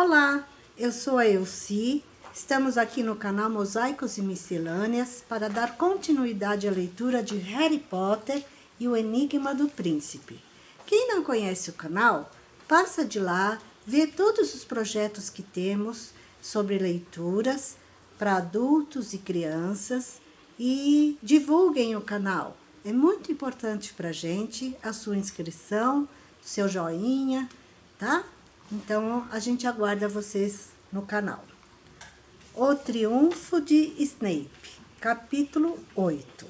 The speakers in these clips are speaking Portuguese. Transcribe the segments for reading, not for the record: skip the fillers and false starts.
Olá, eu sou a Elci, estamos aqui no canal Mosaicos e Miscelâneas para dar continuidade à leitura de Harry Potter e o Enigma do Príncipe. Quem não conhece o canal, passa de lá, vê todos os projetos que temos sobre leituras para adultos e crianças e divulguem o canal. É muito importante para a gente a sua inscrição, seu joinha, tá? Então, a gente aguarda vocês no canal. O Triunfo de Snape, capítulo 8.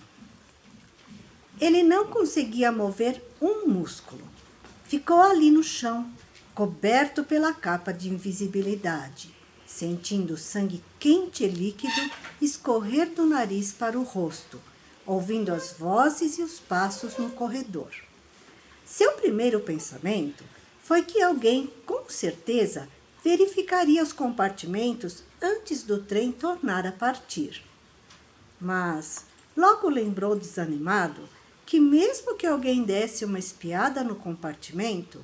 Ele não conseguia mover um músculo. Ficou ali no chão, coberto pela capa de invisibilidade, sentindo o sangue quente e líquido escorrer do nariz para o rosto, ouvindo as vozes e os passos no corredor. Seu primeiro pensamento foi que alguém, com certeza, verificaria os compartimentos antes do trem tornar a partir. Mas logo lembrou desanimado que mesmo que alguém desse uma espiada no compartimento,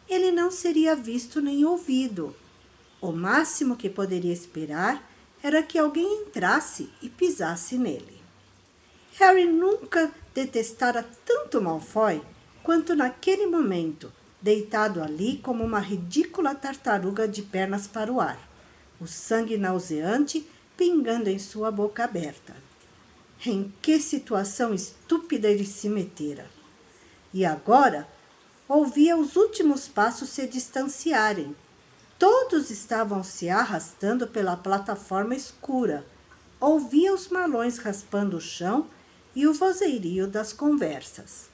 ele não seria visto nem ouvido. O máximo que poderia esperar era que alguém entrasse e pisasse nele. Harry nunca detestara tanto Malfoy quanto naquele momento, deitado ali como uma ridícula tartaruga de pernas para o ar, o sangue nauseante pingando em sua boca aberta. Em que situação estúpida ele se metera! E agora ouvia os últimos passos se distanciarem. Todos estavam se arrastando pela plataforma escura. Ouvia os malões raspando o chão e o vozeirio das conversas.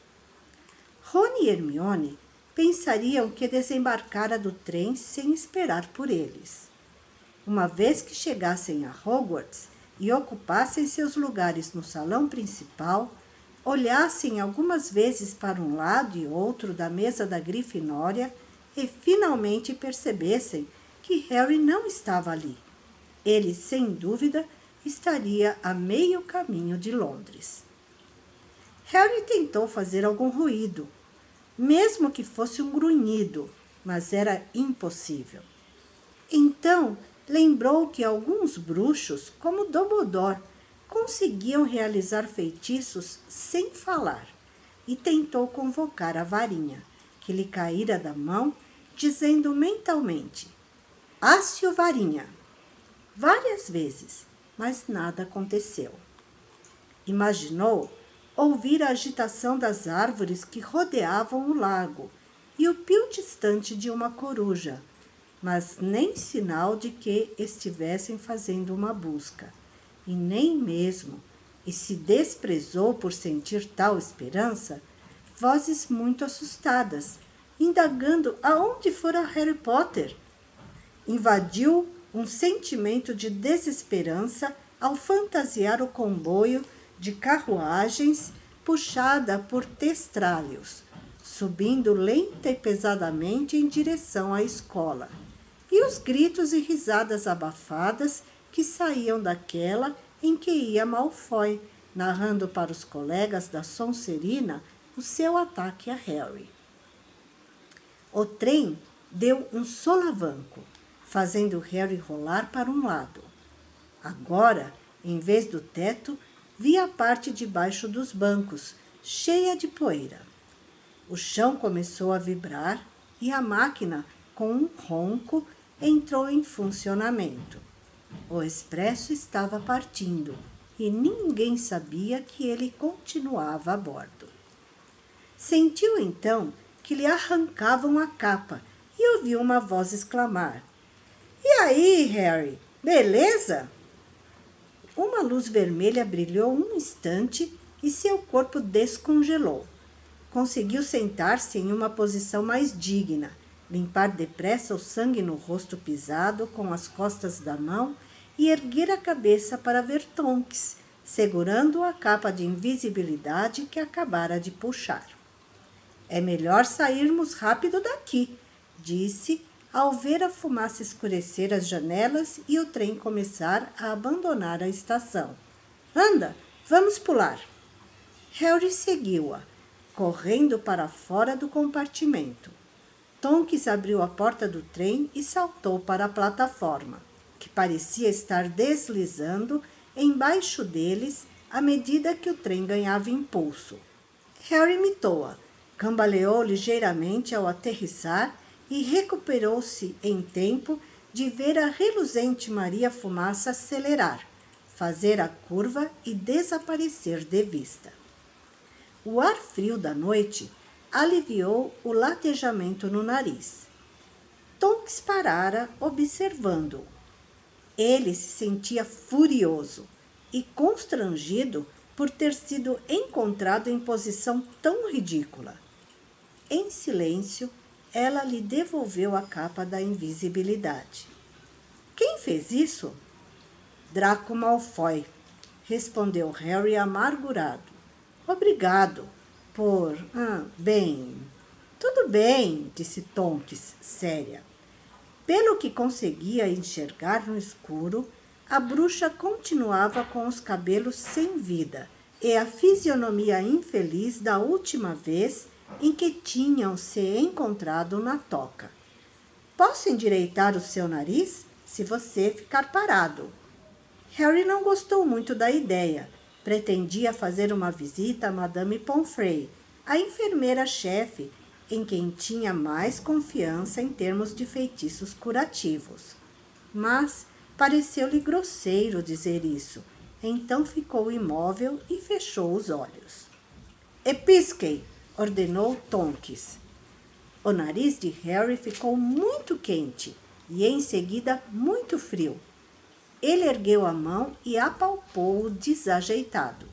Rony e Hermione pensariam que desembarcara do trem sem esperar por eles. Uma vez que chegassem a Hogwarts e ocupassem seus lugares no salão principal, olhassem algumas vezes para um lado e outro da mesa da Grifinória e finalmente percebessem que Harry não estava ali. Ele, sem dúvida, estaria a meio caminho de Londres. Harry tentou fazer algum ruído, mesmo que fosse um grunhido, mas era impossível. Então, lembrou que alguns bruxos, como Dumbledore, conseguiam realizar feitiços sem falar, e tentou convocar a varinha, que lhe caíra da mão, dizendo mentalmente: "Accio varinha!" várias vezes, mas nada aconteceu. Imaginou ouvir a agitação das árvores que rodeavam o lago e o pio distante de uma coruja, mas nem sinal de que estivessem fazendo uma busca, e nem mesmo, e se desprezou por sentir tal esperança, vozes muito assustadas, indagando aonde fora Harry Potter. Invadiu um sentimento de desesperança ao fantasiar o comboio de carruagens puxada por testralhos, subindo lenta e pesadamente em direção à escola, e os gritos e risadas abafadas que saíam daquela em que ia Malfoy, narrando para os colegas da Sonserina o seu ataque a Harry. O trem deu um solavanco, fazendo Harry rolar para um lado. Agora, em vez do teto, via a parte de baixo dos bancos, cheia de poeira. O chão começou a vibrar e a máquina, com um ronco, entrou em funcionamento. O expresso estava partindo e ninguém sabia que ele continuava a bordo. Sentiu então que lhe arrancavam a capa e ouviu uma voz exclamar: "E aí, Harry, beleza?" Uma luz vermelha brilhou um instante e seu corpo descongelou. Conseguiu sentar-se em uma posição mais digna, limpar depressa o sangue no rosto pisado com as costas da mão e erguer a cabeça para ver Tonks, segurando a capa de invisibilidade que acabara de puxar. "É melhor sairmos rápido daqui", disse, ao ver a fumaça escurecer as janelas e o trem começar a abandonar a estação. "Anda, vamos pular." Harry seguiu-a, correndo para fora do compartimento. Tonks abriu a porta do trem e saltou para a plataforma, que parecia estar deslizando embaixo deles à medida que o trem ganhava impulso. Harry imitou-a, cambaleou ligeiramente ao aterrissar e recuperou-se em tempo de ver a reluzente Maria Fumaça acelerar, fazer a curva e desaparecer de vista. O ar frio da noite aliviou o latejamento no nariz. Tonks parara observando-o. Ele se sentia furioso e constrangido por ter sido encontrado em posição tão ridícula. Em silêncio, ela lhe devolveu a capa da invisibilidade. Quem fez isso? Draco Malfoy, respondeu Harry amargurado. Obrigado por... bem... Tudo bem, disse Tonks, séria. Pelo que conseguia enxergar no escuro, a bruxa continuava com os cabelos sem vida e a fisionomia infeliz da última vez em que tinham se encontrado na toca. Posso endireitar o seu nariz se você ficar parado. Harry não gostou muito da ideia. Pretendia fazer uma visita a Madame Pomfrey, a enfermeira-chefe, em quem tinha mais confiança em termos de feitiços curativos. Mas pareceu-lhe grosseiro dizer isso, então ficou imóvel e fechou os olhos. Episquem, ordenou Tonks. O nariz de Harry ficou muito quente e em seguida muito frio. Ele ergueu a mão e apalpou-o desajeitado.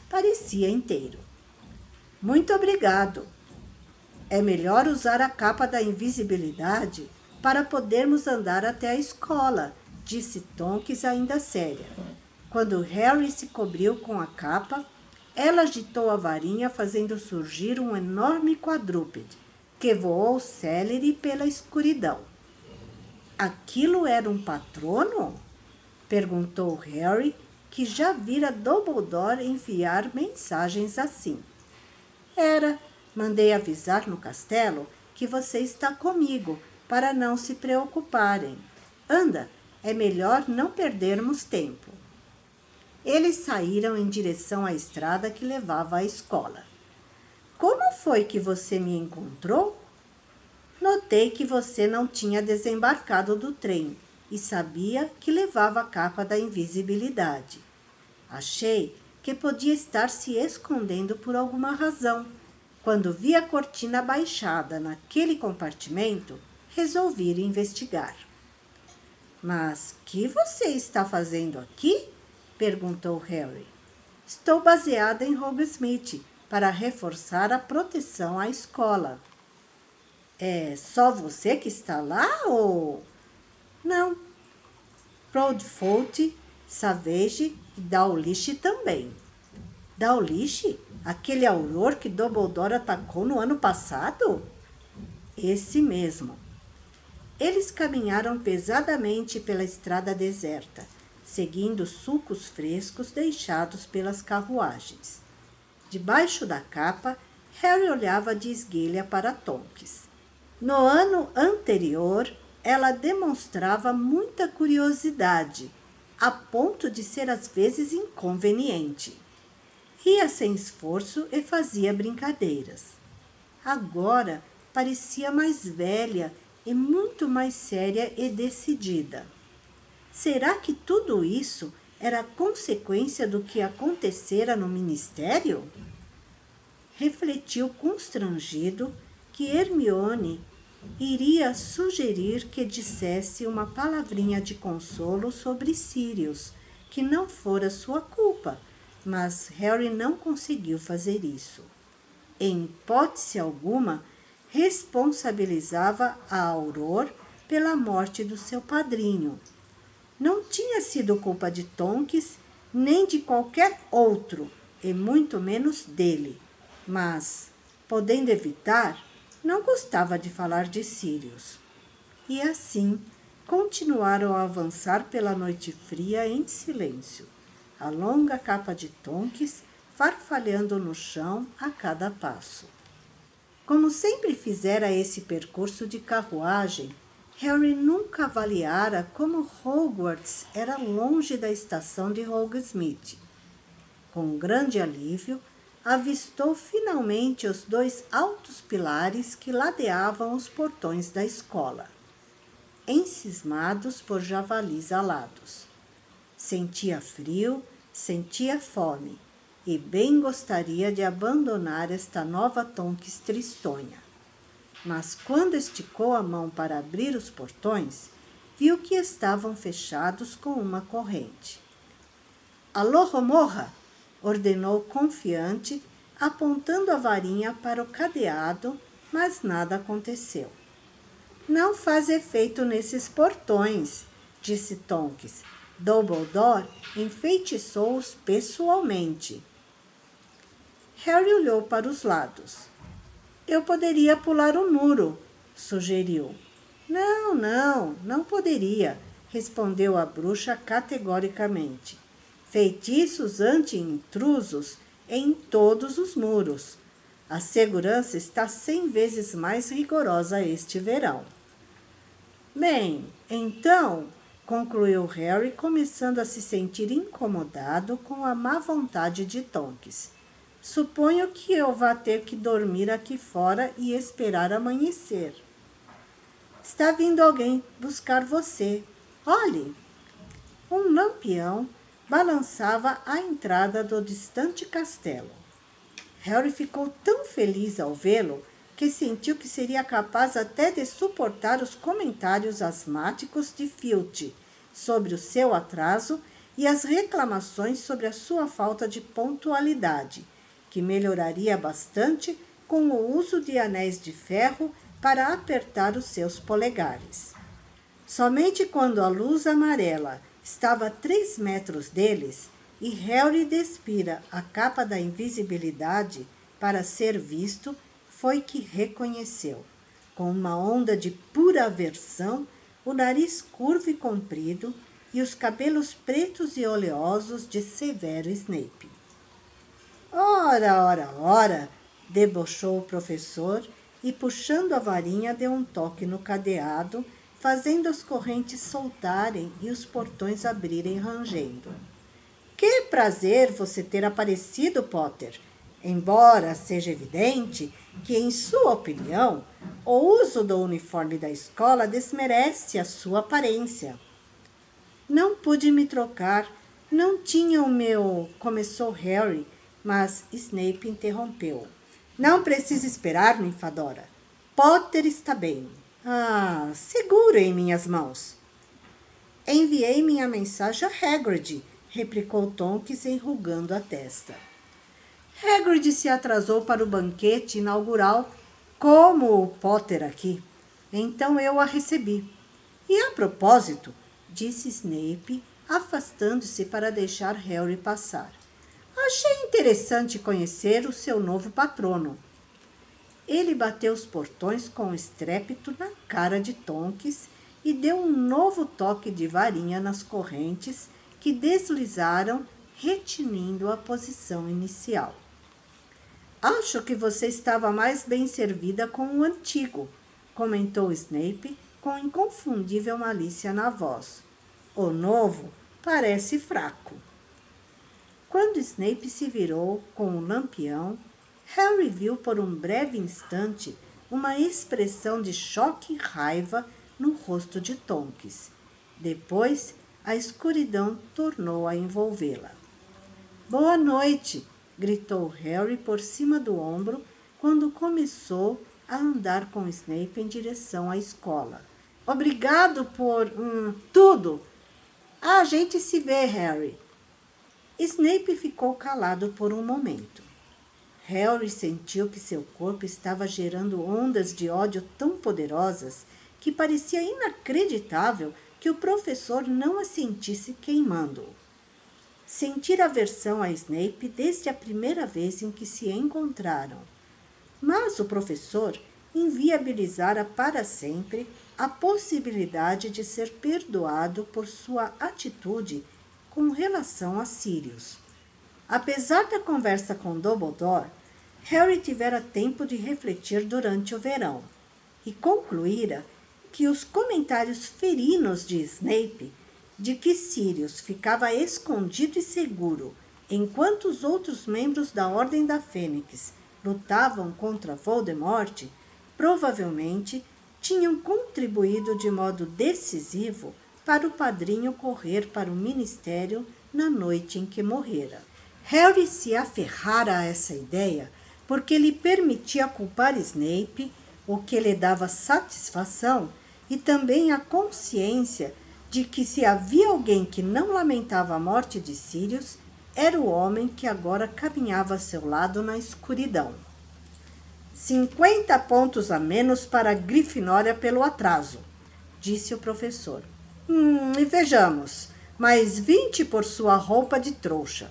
Parecia inteiro. Muito obrigado. É melhor usar a capa da invisibilidade para podermos andar até a escola, disse Tonks ainda séria. Quando Harry se cobriu com a capa, ela agitou a varinha fazendo surgir um enorme quadrúpede, que voou célere pela escuridão. Aquilo era um patrono? Perguntou Harry, que já vira Dumbledore enviar mensagens assim. Era, mandei avisar no castelo que você está comigo, para não se preocuparem. Anda, é melhor não perdermos tempo. Eles saíram em direção à estrada que levava à escola. Como foi que você me encontrou? Notei que você não tinha desembarcado do trem e sabia que levava a capa da invisibilidade. Achei que podia estar se escondendo por alguma razão. Quando vi a cortina baixada naquele compartimento, resolvi ir investigar. Mas que você está fazendo aqui? Perguntou Harry. Estou baseada em Hogsmeade para reforçar a proteção à escola. É só você que está lá ou... Não. Proudfoot, Savage e Dawlish também. Dawlish? Aquele auror que Dumbledore atacou no ano passado? Esse mesmo. Eles caminharam pesadamente pela estrada deserta, seguindo sulcos frescos deixados pelas carruagens. Debaixo da capa, Harry olhava de esguelha para Tonks. No ano anterior, ela demonstrava muita curiosidade, a ponto de ser às vezes inconveniente. Ria sem esforço e fazia brincadeiras. Agora parecia mais velha e muito mais séria e decidida. Será que tudo isso era consequência do que acontecera no ministério? Refletiu constrangido que Hermione iria sugerir que dissesse uma palavrinha de consolo sobre Sirius, que não fora sua culpa, mas Harry não conseguiu fazer isso. Em hipótese alguma, responsabilizava a Auror pela morte do seu padrinho. Não tinha sido culpa de Tonks, nem de qualquer outro, e muito menos dele. Mas, podendo evitar, não gostava de falar de Sirius. E assim, continuaram a avançar pela noite fria em silêncio, a longa capa de Tonks farfalhando no chão a cada passo. Como sempre fizera esse percurso de carruagem, Harry nunca avaliara como Hogwarts era longe da estação de Hogsmeade. Com grande alívio, avistou finalmente os 2 altos pilares que ladeavam os portões da escola, encismados por javalis alados. Sentia frio, sentia fome, e bem gostaria de abandonar esta nova Tonks tristonha. Mas quando esticou a mão para abrir os portões, viu que estavam fechados com uma corrente. "Alô-romorra!" ordenou confiante, apontando a varinha para o cadeado, mas nada aconteceu. "Não faz efeito nesses portões", disse Tonks. "Dumbledore enfeitiçou-os pessoalmente." Harry olhou para os lados. "Eu poderia pular o muro", sugeriu. Não poderia", respondeu a bruxa categoricamente. "Feitiços anti-intrusos em todos os muros. A segurança está 100 vezes mais rigorosa este verão." "Bem, então", concluiu Harry, começando a se sentir incomodado com a má vontade de Tonks. "Suponho que eu vá ter que dormir aqui fora e esperar amanhecer." "Está vindo alguém buscar você. Olhe!" Um lampião balançava à entrada do distante castelo. Harry ficou tão feliz ao vê-lo que sentiu que seria capaz até de suportar os comentários asmáticos de Filch sobre o seu atraso e as reclamações sobre a sua falta de pontualidade, que melhoraria bastante com o uso de anéis de ferro para apertar os seus polegares. Somente quando a luz amarela estava a 3 metros deles e Harry despira a capa da invisibilidade para ser visto, foi que reconheceu, com uma onda de pura aversão, o nariz curvo e comprido e os cabelos pretos e oleosos de Severo Snape. Ora, debochou o professor e, puxando a varinha, deu um toque no cadeado, fazendo as correntes soltarem e os portões abrirem rangendo. "Que prazer você ter aparecido, Potter! Embora seja evidente que, em sua opinião, o uso do uniforme da escola desmerece a sua aparência." "Não pude me trocar, não tinha o meu..." começou Harry, mas Snape interrompeu. "Não precisa esperar, ninfadora. Potter está bem. Ah, seguro em minhas mãos." "Enviei minha mensagem a Hagrid", replicou Tonks, enrugando a testa. "Hagrid se atrasou para o banquete inaugural, como o Potter aqui. Então eu a recebi. E a propósito", disse Snape, afastando-se para deixar Harry passar, "achei interessante conhecer o seu novo patrono." Ele bateu os portões com estrépito na cara de Tonks e deu um novo toque de varinha nas correntes que deslizaram, retinindo a posição inicial. "Acho que você estava mais bem servida com o antigo", comentou Snape com inconfundível malícia na voz. "O novo parece fraco." Quando Snape se virou com o lampião, Harry viu por um breve instante uma expressão de choque e raiva no rosto de Tonks. Depois, a escuridão tornou a envolvê-la. "Boa noite!" gritou Harry por cima do ombro quando começou a andar com Snape em direção à escola. "Obrigado por tudo! A gente se vê, Harry." Snape ficou calado por um momento. Harry sentiu que seu corpo estava gerando ondas de ódio tão poderosas que parecia inacreditável que o professor não a sentisse queimando-o. Sentira aversão a Snape desde a primeira vez em que se encontraram. Mas o professor inviabilizara para sempre a possibilidade de ser perdoado por sua atitude com relação a Sirius. Apesar da conversa com Dumbledore, Harry tivera tempo de refletir durante o verão e concluíra que os comentários ferinos de Snape de que Sirius ficava escondido e seguro enquanto os outros membros da Ordem da Fênix lutavam contra Voldemort, provavelmente tinham contribuído de modo decisivo para o padrinho correr para o ministério na noite em que morrera. Harry se aferrara a essa ideia porque lhe permitia culpar Snape, o que lhe dava satisfação, e também a consciência de que se havia alguém que não lamentava a morte de Sirius, era o homem que agora caminhava a seu lado na escuridão. 50 pontos a menos para a Grifinória pelo atraso, disse o professor. E vejamos, mais 20 por sua roupa de trouxa.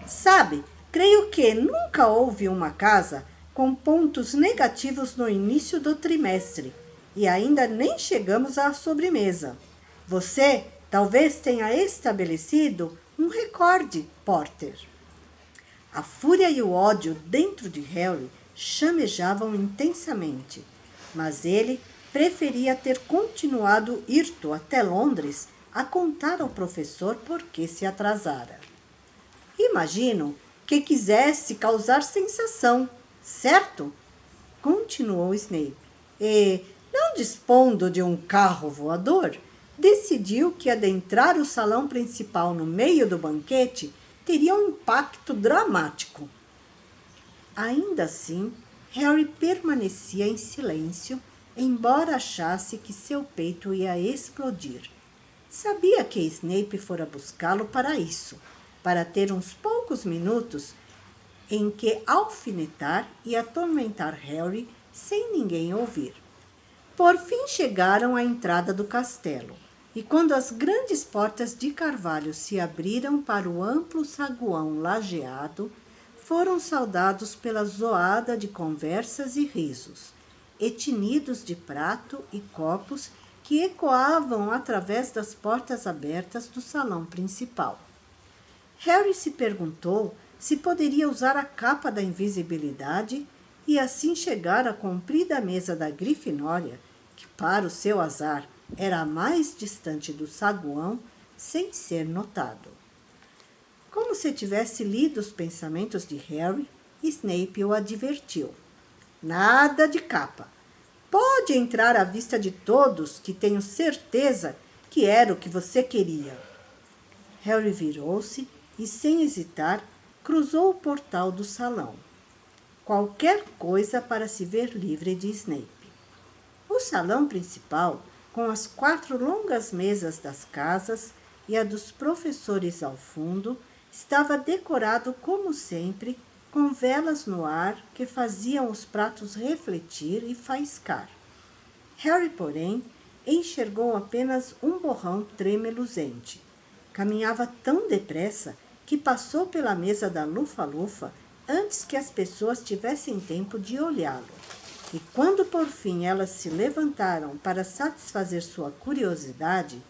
Sabe, creio que nunca houve uma casa com pontos negativos no início do trimestre, e ainda nem chegamos à sobremesa. Você talvez tenha estabelecido um recorde, Potter. A fúria e o ódio dentro de Harry chamejavam intensamente, mas ele preferia ter continuado hirto até Londres a contar ao professor por que se atrasara. Imagino que quisesse causar sensação, certo? Continuou Snape. E, não dispondo de um carro voador, decidiu que adentrar o salão principal no meio do banquete teria um impacto dramático. Ainda assim, Harry permanecia em silêncio, embora achasse que seu peito ia explodir. Sabia que Snape fora buscá-lo para isso, para ter uns poucos minutos em que alfinetar e atormentar Harry sem ninguém ouvir. Por fim chegaram à entrada do castelo, e quando as grandes portas de carvalho se abriram para o amplo saguão lajeado, foram saudados pela zoada de conversas e risos, etinidos de prato e copos que ecoavam através das portas abertas do salão principal. Harry se perguntou se poderia usar a capa da invisibilidade e assim chegar à comprida mesa da Grifinória, que, para o seu azar, era a mais distante do saguão, sem ser notado. Como se tivesse lido os pensamentos de Harry, Snape o advertiu. Nada de capa. Pode entrar à vista de todos, que tenho certeza que era o que você queria. Harry virou-se e, sem hesitar, cruzou o portal do salão. Qualquer coisa para se ver livre de Snape. O salão principal, com as 4 longas mesas das casas e a dos professores ao fundo, estava decorado como sempre, com velas no ar que faziam os pratos refletir e faiscar. Harry, porém, enxergou apenas um borrão tremeluzente. Caminhava tão depressa que passou pela mesa da Lufa-Lufa antes que as pessoas tivessem tempo de olhá-lo. E quando por fim elas se levantaram para satisfazer sua curiosidade,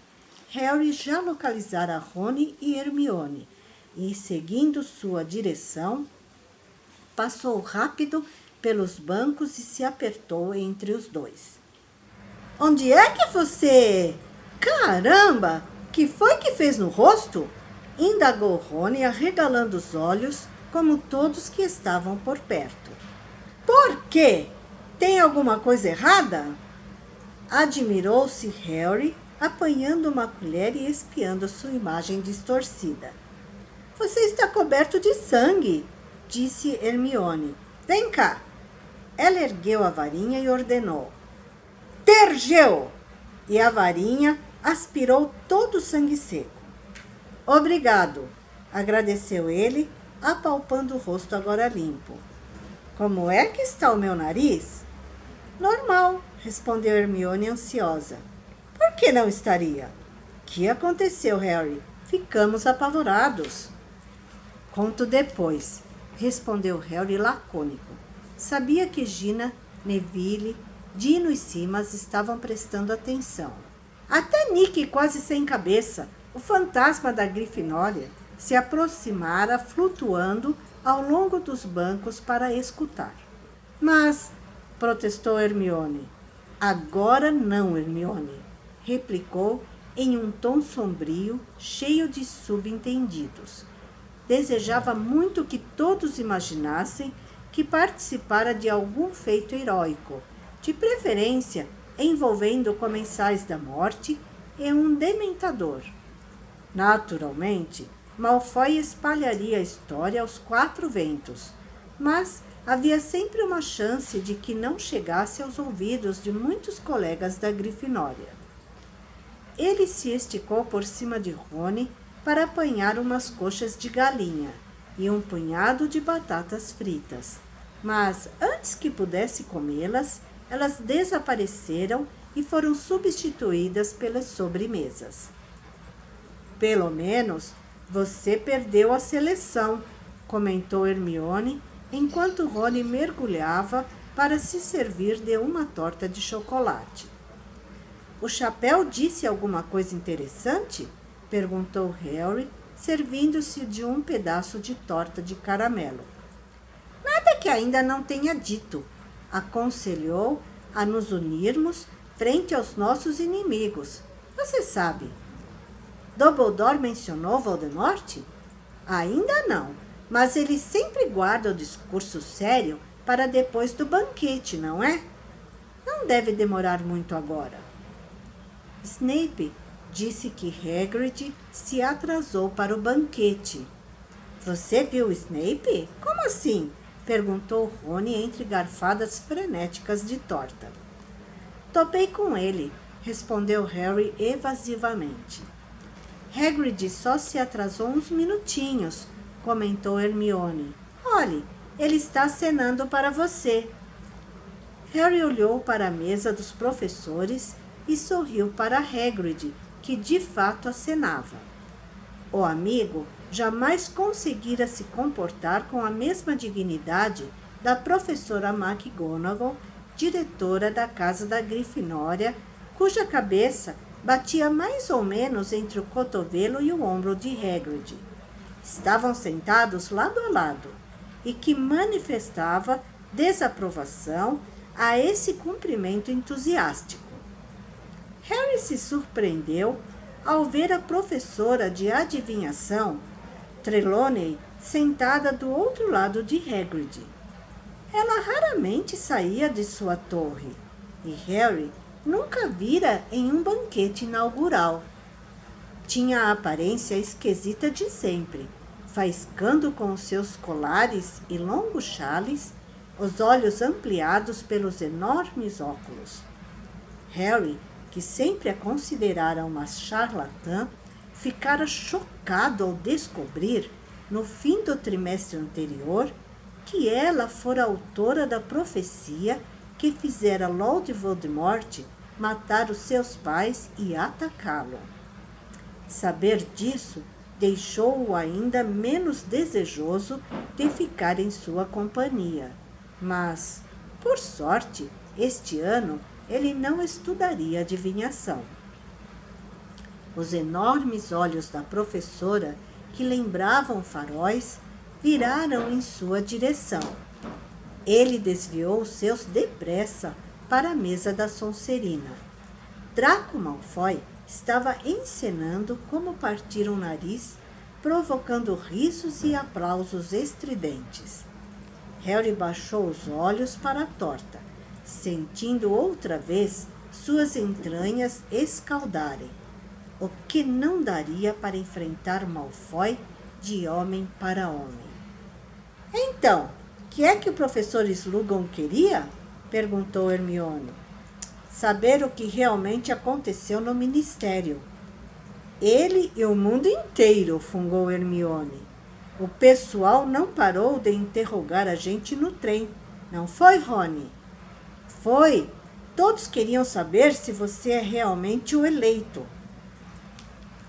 Harry já localizara Rony e Hermione e, seguindo sua direção, passou rápido pelos bancos e se apertou entre os dois. Onde é que você... Caramba! Que foi que fez no rosto? Indagou Rony, arregalando os olhos, como todos que estavam por perto. Por quê? Tem alguma coisa errada? Admirou-se Harry, apanhando uma colher e espiando sua imagem distorcida. Você está coberto de sangue, disse Hermione. Vem cá. Ela ergueu a varinha e ordenou. Tergeu! E a varinha aspirou todo o sangue seco. Obrigado, agradeceu ele, apalpando o rosto agora limpo. Como é que está o meu nariz? Normal, respondeu Hermione ansiosa. Por que não estaria? Que aconteceu, Harry? Ficamos apavorados. Conto depois, respondeu Harry lacônico. Sabia que Gina, Neville, Dino e Simas estavam prestando atenção. Até Nick, quase sem cabeça, o fantasma da Grifinória, se aproximara flutuando ao longo dos bancos para escutar. Mas, protestou Hermione. Agora não, Hermione, replicou em um tom sombrio, cheio de subentendidos. Desejava muito que todos imaginassem que participara de algum feito heróico, de preferência envolvendo comensais da morte e um dementador. Naturalmente, Malfoy espalharia a história aos 4 ventos, mas havia sempre uma chance de que não chegasse aos ouvidos de muitos colegas da Grifinória. Ele se esticou por cima de Rony para apanhar umas coxas de galinha e um punhado de batatas fritas. Mas, antes que pudesse comê-las, elas desapareceram e foram substituídas pelas sobremesas. Pelo menos, você perdeu a seleção, comentou Hermione, enquanto Rony mergulhava para se servir de uma torta de chocolate. O chapéu disse alguma coisa interessante? Perguntou Harry, servindo-se de um pedaço de torta de caramelo. Nada que ainda não tenha dito, aconselhou a nos unirmos frente aos nossos inimigos. Você sabe. Dumbledore mencionou Voldemort? Ainda não, mas ele sempre guarda o discurso sério para depois do banquete, não é? Não deve demorar muito agora. Snape disse que Hagrid se atrasou para o banquete. Você viu Snape? Como assim? Perguntou Rony entre garfadas frenéticas de torta. Topei com ele, respondeu Harry evasivamente. Hagrid só se atrasou uns minutinhos, comentou Hermione. Olhe, ele está acenando para você. Harry olhou para a mesa dos professores e sorriu para Hagrid, que de fato acenava. O amigo jamais conseguira se comportar com a mesma dignidade da professora McGonagall, diretora da Casa da Grifinória, cuja cabeça batia mais ou menos entre o cotovelo e o ombro de Hagrid. Estavam sentados lado a lado e que manifestava desaprovação a esse cumprimento entusiástico. Harry se surpreendeu ao ver a professora de adivinhação, Trelawney, sentada do outro lado de Hagrid. Ela raramente saía de sua torre, e Harry nunca vira em um banquete inaugural. Tinha a aparência esquisita de sempre, faiscando com os seus colares e longos chales, os olhos ampliados pelos enormes óculos. Harry, que sempre a considerara uma charlatã, ficara chocado ao descobrir, no fim do trimestre anterior, que ela fora autora da profecia que fizera Lord Voldemort matar os seus pais e atacá-lo. Saber disso deixou-o ainda menos desejoso de ficar em sua companhia. Mas, por sorte, este ano ele não estudaria adivinhação. Os enormes olhos da professora, que lembravam faróis, viraram em sua direção. Ele desviou os seus depressa para a mesa da Sonserina. Draco Malfoy estava encenando como partir um nariz, provocando risos e aplausos estridentes. Harry baixou os olhos para a torta, sentindo outra vez suas entranhas escaldarem, o que não daria para enfrentar Malfoy de homem para homem. Então, que é que o professor Slughorn queria? Perguntou Hermione. Saber o que realmente aconteceu no ministério. Ele e o mundo inteiro, fungou Hermione. O pessoal não parou de interrogar a gente no trem, não foi, Rony? Foi. Todos queriam saber se você é realmente o eleito.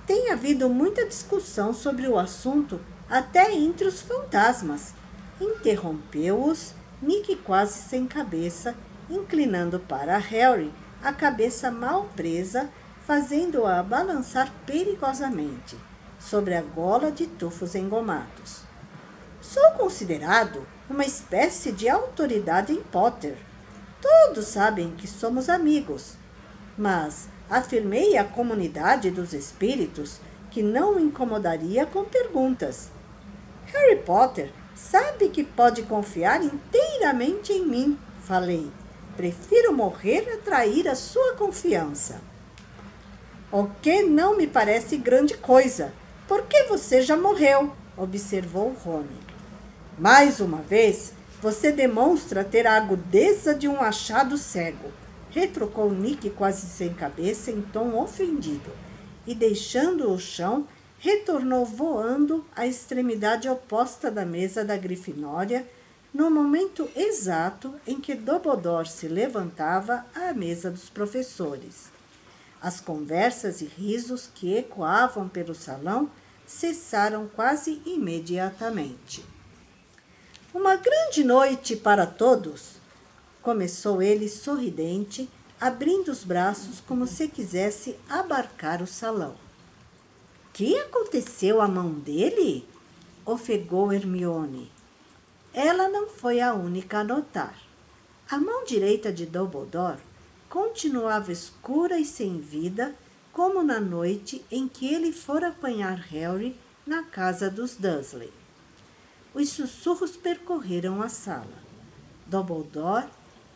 Tem havido muita discussão sobre o assunto até entre os fantasmas. Interrompeu-os Nick quase sem cabeça, inclinando para Harry a cabeça mal presa, fazendo-a balançar perigosamente sobre a gola de tufos engomados. Sou considerado uma espécie de autoridade em Potter. Todos sabem que somos amigos, mas afirmei à comunidade dos espíritos que não o incomodaria com perguntas. Harry Potter sabe que pode confiar inteiramente em mim, falei. Prefiro morrer a trair a sua confiança. O que não me parece grande coisa, porque você já morreu, observou Rony. Mais uma vez, você demonstra ter a agudeza de um achado cego, retrucou Nick quase sem cabeça em tom ofendido, e deixando o chão, retornou voando à extremidade oposta da mesa da Grifinória, no momento exato em que Dumbledore se levantava à mesa dos professores. As conversas e risos que ecoavam pelo salão cessaram quase imediatamente. Uma grande noite para todos, começou ele sorridente, abrindo os braços como se quisesse abarcar o salão. Que aconteceu à mão dele? Ofegou Hermione. Ela não foi a única a notar. A mão direita de Dumbledore continuava escura e sem vida, como na noite em que ele fora apanhar Harry na casa dos Dursley. Os sussurros percorreram a sala. Dumbledore,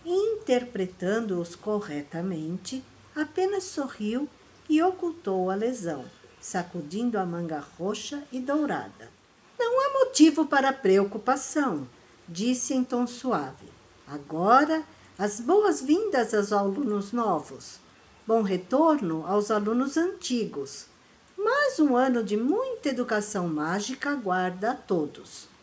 interpretando-os corretamente, apenas sorriu e ocultou a lesão, sacudindo a manga roxa e dourada. Não há motivo para preocupação, disse em tom suave. Agora, as boas-vindas aos alunos novos. Bom retorno aos alunos antigos. Mais um ano de muita educação mágica aguarda a todos.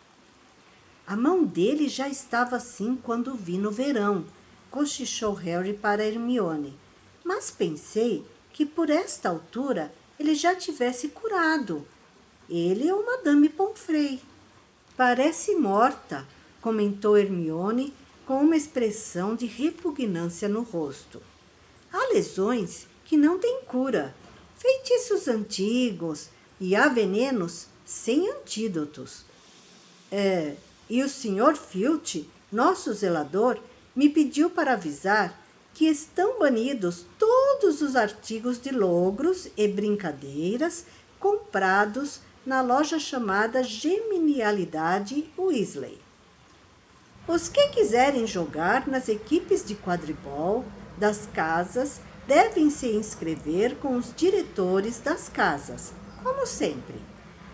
A mão dele já estava assim quando o vi no verão, cochichou Harry para Hermione. Mas pensei que por esta altura ele já tivesse curado. Ele ou Madame Pomfrey. Parece morta, comentou Hermione com uma expressão de repugnância no rosto. Há lesões que não têm cura, feitiços antigos e há venenos sem antídotos. E o Sr. Filch, nosso zelador, me pediu para avisar que estão banidos todos os artigos de logros e brincadeiras comprados na loja chamada Geminialidade Weasley. Os que quiserem jogar nas equipes de quadribol das casas devem se inscrever com os diretores das casas, como sempre.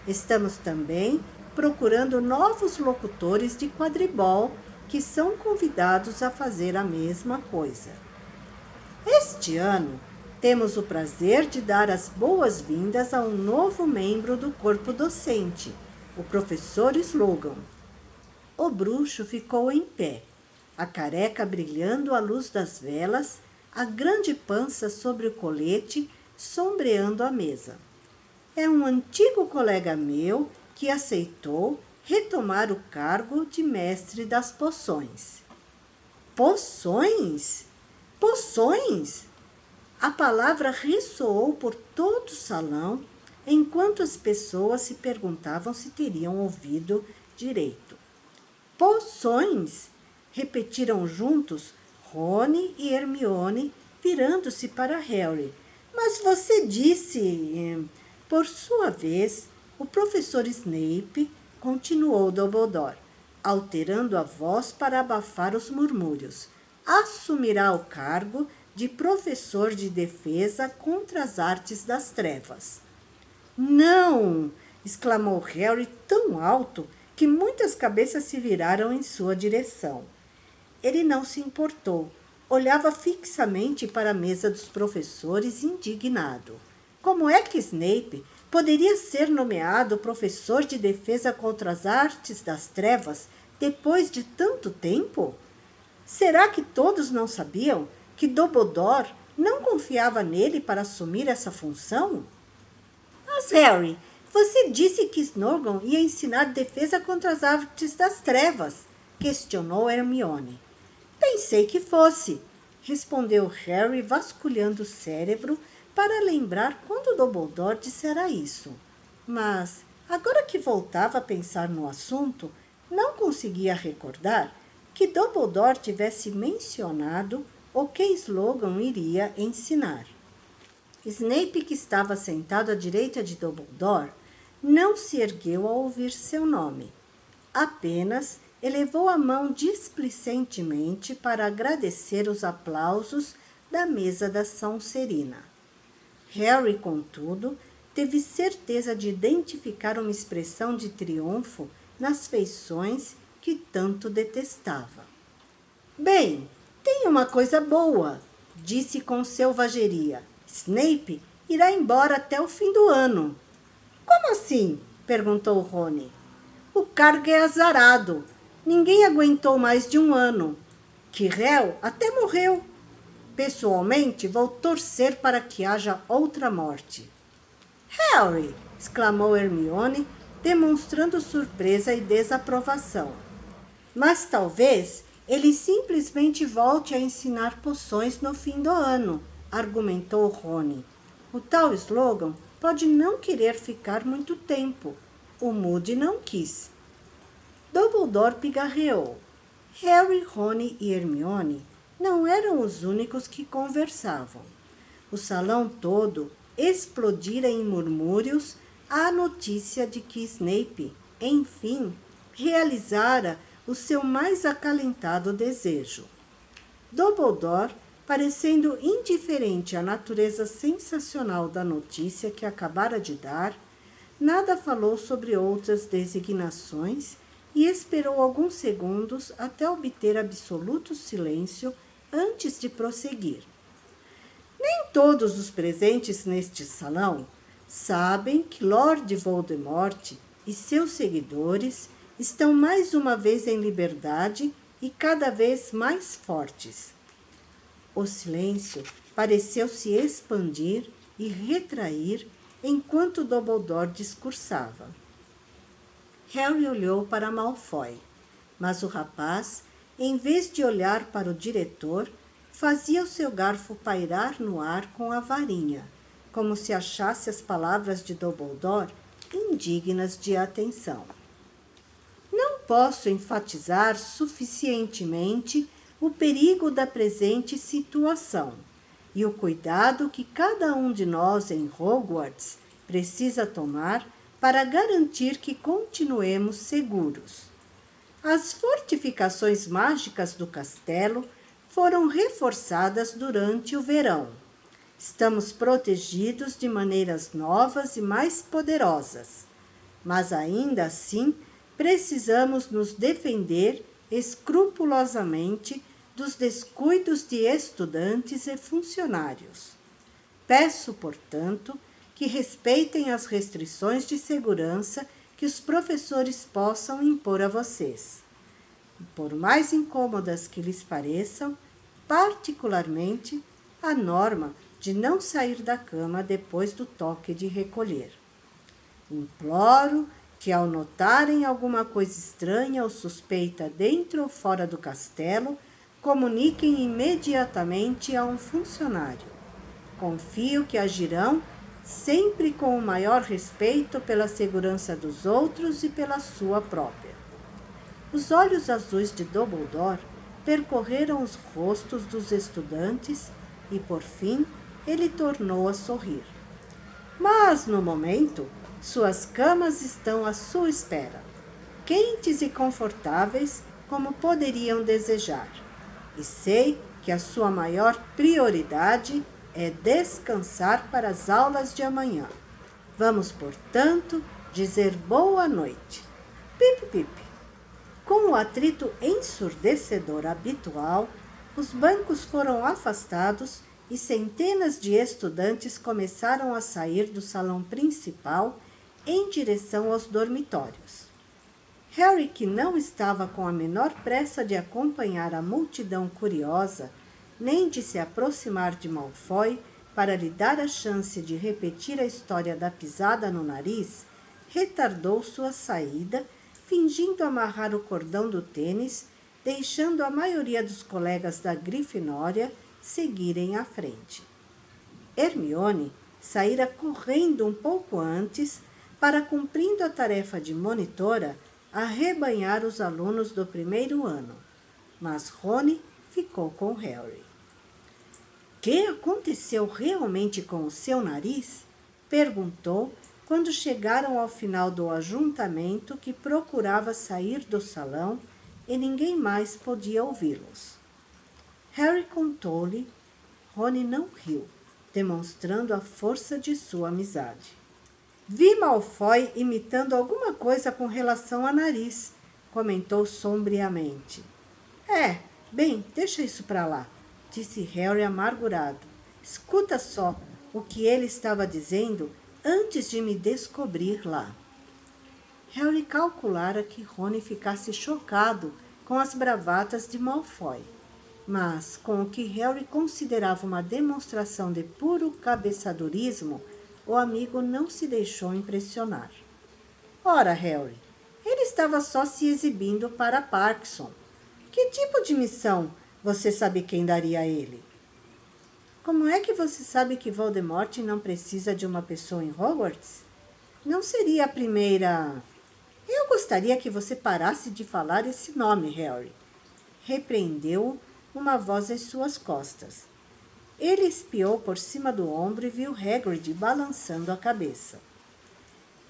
Estamos também procurando novos locutores de quadribol que são convidados a fazer a mesma coisa. Este ano, temos o prazer de dar as boas-vindas a um novo membro do corpo docente, o professor Slogan. O bruxo ficou em pé, a careca brilhando à luz das velas, a grande pança sobre o colete sombreando a mesa. É um antigo colega meu que aceitou retomar o cargo de mestre das poções. Poções? Poções? A palavra ressoou por todo o salão, enquanto as pessoas se perguntavam se teriam ouvido direito. Poções? Repetiram juntos Rony e Hermione, virando-se para Harry. Mas você disse... Por sua vez, o professor Snape continuou Dumbledore, alterando a voz para abafar os murmúrios. Assumirá o cargo de professor de defesa contra as artes das trevas. Não! Exclamou Harry tão alto que muitas cabeças se viraram em sua direção. Ele não se importou. Olhava fixamente para a mesa dos professores, indignado. Como é que Snape poderia ser nomeado professor de defesa contra as artes das trevas depois de tanto tempo? Será que todos não sabiam que Dumbledore não confiava nele para assumir essa função? Mas, Harry, você disse que Snorgon ia ensinar defesa contra as artes das trevas, questionou Hermione. Pensei que fosse, respondeu Harry, vasculhando o cérebro para lembrar quando Dumbledore dissera isso. Mas Agora que voltava a pensar no assunto, não conseguia recordar que Dumbledore tivesse mencionado o que Slogan iria ensinar. Snape, que estava sentado à direita de Dumbledore, não se ergueu ao ouvir seu nome. Apenas elevou a mão displicentemente para agradecer os aplausos da mesa da Sonserina. Harry, contudo, teve certeza de identificar uma expressão de triunfo nas feições que tanto detestava. Bem, tem uma coisa boa, disse com selvageria. Snape irá embora até o fim do ano. Como assim? Perguntou Rony. O cargo é azarado. Ninguém aguentou mais de um ano. Quirrell até morreu. Pessoalmente, vou torcer para que haja outra morte. Harry! Exclamou Hermione, demonstrando surpresa e desaprovação. Mas talvez ele simplesmente volte a ensinar poções no fim do ano, argumentou Rony. O tal Slogan pode não querer ficar muito tempo. O Moody não quis. Dumbledore pigarreou. Harry, Rony e Hermione não eram os únicos que conversavam. O salão todo explodira em murmúrios à notícia de que Snape, enfim, realizara o seu mais acalentado desejo. Dumbledore, parecendo indiferente à natureza sensacional da notícia que acabara de dar, nada falou sobre outras designações e esperou alguns segundos até obter absoluto silêncio antes de prosseguir. Nem todos os presentes neste salão sabem que Lord Voldemort e seus seguidores estão mais uma vez em liberdade e cada vez mais fortes. O silêncio pareceu se expandir e retrair enquanto Dumbledore discursava. Harry olhou para Malfoy, mas o rapaz, em vez de olhar para o diretor, fazia o seu garfo pairar no ar com a varinha, como se achasse as palavras de Dumbledore indignas de atenção. Não posso enfatizar suficientemente o perigo da presente situação e o cuidado que cada um de nós em Hogwarts precisa tomar para garantir que continuemos seguros. As fortificações mágicas do castelo foram reforçadas durante o verão. Estamos protegidos de maneiras novas e mais poderosas, mas ainda assim precisamos nos defender escrupulosamente dos descuidos de estudantes e funcionários. Peço, portanto, que respeitem as restrições de segurança que os professores possam impor a vocês. Por mais incômodas que lhes pareçam, particularmente a norma de não sair da cama depois do toque de recolher. Imploro que, ao notarem alguma coisa estranha ou suspeita dentro ou fora do castelo, comuniquem imediatamente a um funcionário. Confio que agirão sempre com o maior respeito pela segurança dos outros e pela sua própria. Os olhos azuis de Dumbledore percorreram os rostos dos estudantes e, por fim, ele tornou a sorrir. Mas, no momento, suas camas estão à sua espera, quentes e confortáveis como poderiam desejar. E sei que a sua maior prioridade é descansar para as aulas de amanhã. Vamos, portanto, dizer boa noite. Pip, pip. Com o atrito ensurdecedor habitual, os bancos foram afastados e centenas de estudantes começaram a sair do salão principal em direção aos dormitórios. Harry, que não estava com a menor pressa de acompanhar a multidão curiosa, nem de se aproximar de Malfoy para lhe dar a chance de repetir a história da pisada no nariz, retardou sua saída, fingindo amarrar o cordão do tênis, deixando a maioria dos colegas da Grifinória seguirem à frente. Hermione saíra correndo um pouco antes, para, cumprindo a tarefa de monitora, arrebanhar os alunos do primeiro ano. Mas Rony ficou com Harry. O que aconteceu realmente com o seu nariz? Perguntou quando chegaram ao final do ajuntamento, que procurava sair do salão e ninguém mais podia ouvi-los. Harry contou-lhe. Rony não riu, demonstrando a força de sua amizade. Vi Malfoy imitando alguma coisa com relação a nariz, comentou sombriamente. Bem, deixa isso para lá, disse Harry amargurado. Escuta só o que ele estava dizendo antes de me descobrir lá. Harry calculara que Rony ficasse chocado com as bravatas de Malfoy, mas com o que Harry considerava uma demonstração de puro cabeçadorismo, o amigo não se deixou impressionar. Ora, Harry, ele estava só se exibindo para Parkinson. Que tipo de missão você sabe quem daria a ele? Como é que você sabe que Voldemort não precisa de uma pessoa em Hogwarts? Não seria a primeira... Eu gostaria que você parasse de falar esse nome, Harry. Repreendeu uma voz às suas costas. Ele espiou por cima do ombro e viu Hagrid balançando a cabeça.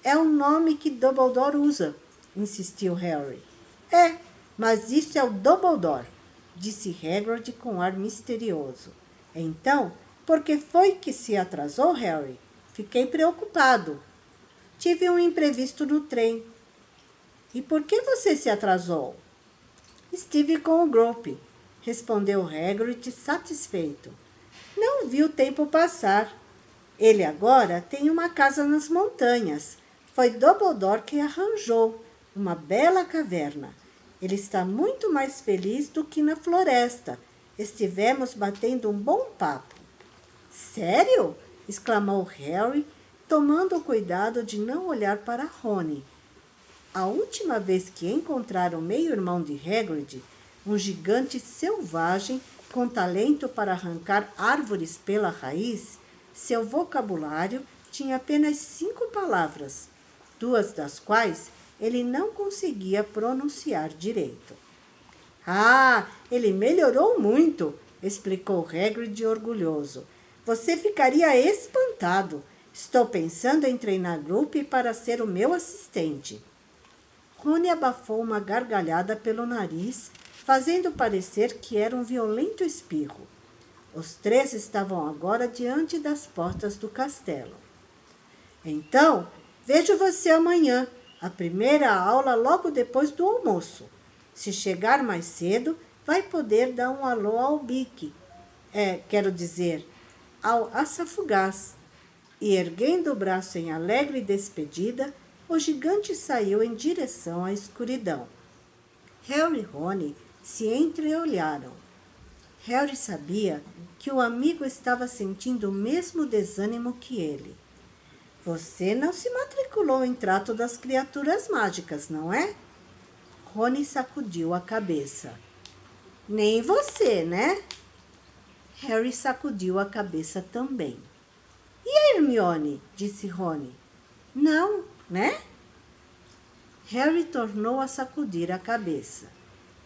É o nome que Dumbledore usa, insistiu Harry. Mas isso é o Dumbledore, disse Hagrid com ar misterioso. Então, por que foi que se atrasou, Harry? Fiquei preocupado. Tive um imprevisto no trem. E por que você se atrasou? Estive com o Grope, respondeu Hagrid satisfeito. Não vi o tempo passar. Ele agora tem uma casa nas montanhas. Foi Dumbledore que arranjou uma bela caverna. Ele está muito mais feliz do que na floresta. Estivemos batendo um bom papo. Sério? Exclamou Harry, tomando o cuidado de não olhar para Rony. A última vez que encontraram o meio-irmão de Hagrid, um gigante selvagem com talento para arrancar árvores pela raiz, seu vocabulário tinha apenas 5 palavras, 2 das quais ele não conseguia pronunciar direito. Ele melhorou muito, explicou Hagrid orgulhoso. Você ficaria espantado. Estou pensando em treinar Grope para ser o meu assistente. Rony abafou uma gargalhada pelo nariz, fazendo parecer que era um violento espirro. Os 3 estavam agora diante das portas do castelo. Então, vejo você amanhã, a primeira aula logo depois do almoço. Se chegar mais cedo, vai poder dar um alô ao Bique, ao Açafugaz. E erguendo o braço em alegre despedida, o gigante saiu em direção à escuridão. Harry e Rony se entreolharam. Harry sabia que o amigo estava sentindo o mesmo desânimo que ele. Você não se matriculou em trato das criaturas mágicas, não é? Rony sacudiu a cabeça. Nem você, né? Harry sacudiu a cabeça também. E a Hermione? Disse Rony. Não, né? Harry tornou a sacudir a cabeça.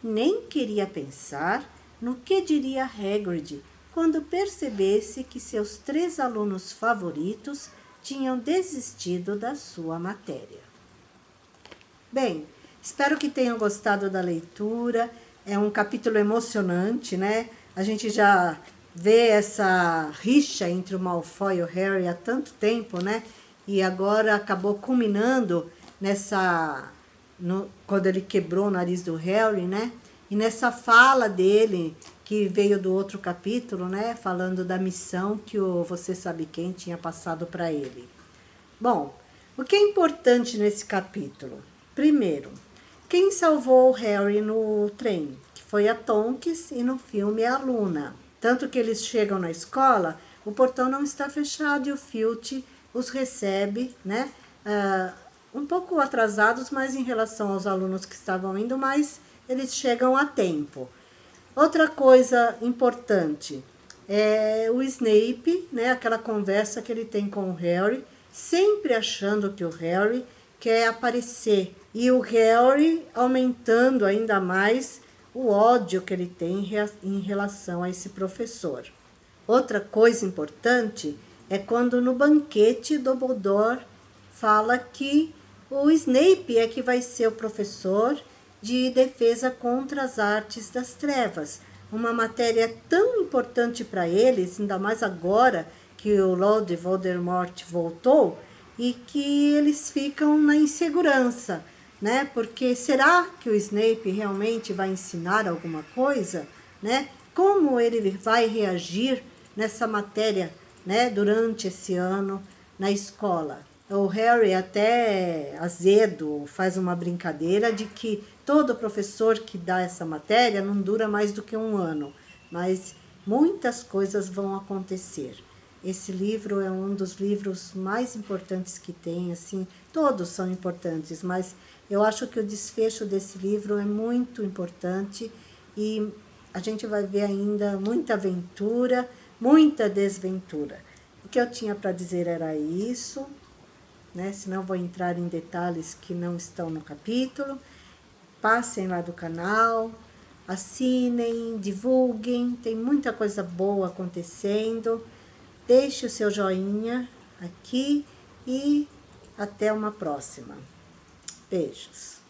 Nem queria pensar no que diria Hagrid quando percebesse que seus 3 alunos favoritos tinham desistido da sua matéria. Bem, espero que tenham gostado da leitura. É um capítulo emocionante, né? A gente já vê essa rixa entre o Malfoy e o Harry há tanto tempo, né? E agora acabou culminando quando ele quebrou o nariz do Harry, né? E nessa fala dele, que veio do outro capítulo, né? Falando da missão que o Você Sabe Quem tinha passado para ele. Bom, o que é importante nesse capítulo? Primeiro, quem salvou o Harry no trem? Que foi a Tonks e no filme a Luna. Tanto que eles chegam na escola, o portão não está fechado e o Filch os recebe, né? Um pouco atrasados, mas em relação aos alunos que estavam indo, mas eles chegam a tempo. Outra coisa importante é o Snape, né? Aquela conversa que ele tem com o Harry, sempre achando que o Harry quer aparecer. E o Harry aumentando ainda mais o ódio que ele tem em relação a esse professor. Outra coisa importante é quando no banquete Dumbledore fala que o Snape é que vai ser o professor de defesa contra as artes das trevas. Uma matéria tão importante para eles, ainda mais agora que o Lord Voldemort voltou, e que eles ficam na insegurança, né? Porque será que o Snape realmente vai ensinar alguma coisa, né? Como ele vai reagir nessa matéria, né, durante esse ano na escola? O Harry até azedo faz uma brincadeira de que todo professor que dá essa matéria não dura mais do que um ano, mas muitas coisas vão acontecer. Esse livro é um dos livros mais importantes que tem, assim, todos são importantes, mas eu acho que o desfecho desse livro é muito importante e a gente vai ver ainda muita aventura, muita desventura. O que eu tinha para dizer era isso, né? Senão vou entrar em detalhes que não estão no capítulo. Passem lá do canal, assinem, divulguem, tem muita coisa boa acontecendo. Deixe o seu joinha aqui e até uma próxima. Beijos.